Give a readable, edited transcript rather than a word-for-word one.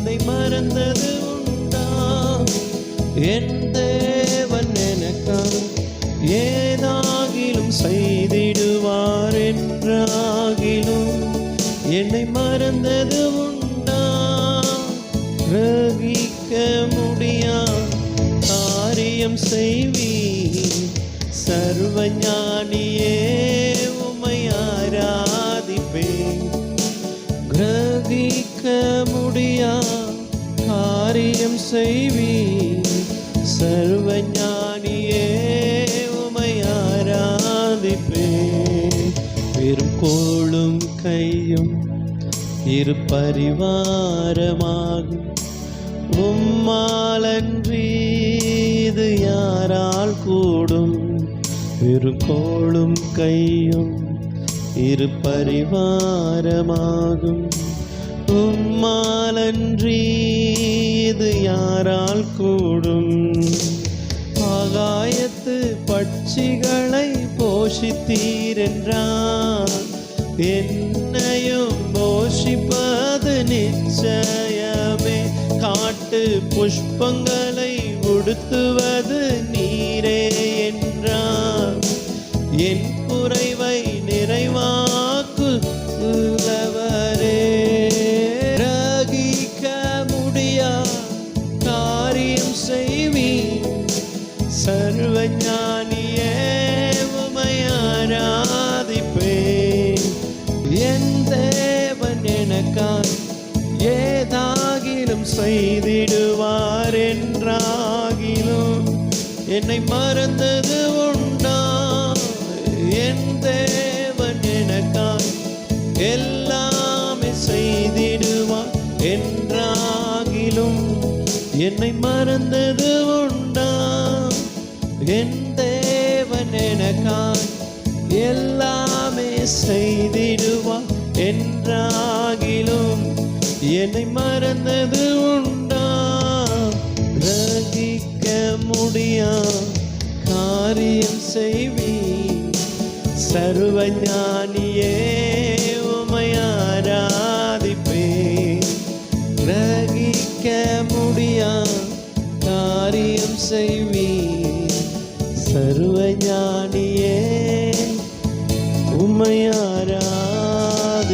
என்னை மறந்தது உண்டா? என் தேவன் எனக்காக ஏதாகிலும் செய்திடுவார் என்றாகிலும் என்னை மறந்தது உண்டா? கிரகிக்க முடியா காரியம் செய்வீர் சர்வஞானியே, உம்மை ஆராதிப்பேன். கிரகிக்க முடியா காரியம் செய்வீர் சர்வஞானியே, உம்மை ஆராதிப்பேன். பெரும் கோளும் கையும் இரு பரிவாரமாகும், உம்மாலன்றி இது யாரால் கூடும்? பெருங்கோளும் கையும் இரு பரிவாரமாகும், உம்மாலன்றி இது யாரால் கூடும்? ஆகாயத்து பட்சிகளை போஷித்தீரென்றார், என்னையும் போஷிப்பது நிச்சயமே. காட்டு புஷ்பங்களை உடுத்துவது நீரே என்றார், என் குறைவை நிறைவாக்குவரே. ரகிக்க முடியா காரியம் செய்வீர் சர்வஞானியே, உம்மை ஆராதிப்பேன். என் தேவன் எனக்காய் ஏதாகிலும் செய்திடுவார் என்றாகிலும் என்னை மறந்தது உண்டா? என் தேவன் எனக்காய் எல்லாமே செய்திடுவார் என்றாகிலும் என்னை மறந்தது உண்டா? என் தேவன் எனக்காய் எல்லாமே செய்திடுவார் என்றாகிலும் என்னை மறந்தது உண்டா? கிரகிக்க முடியா காரியம் செய்வீர் சர்வஞானியே, உம்மை ஆராதிப்பேன். கிரகிக்க முடியா காரியம் செய்வீர் சர்வஞானியே, உம்மை ஆராதிப்பேன்.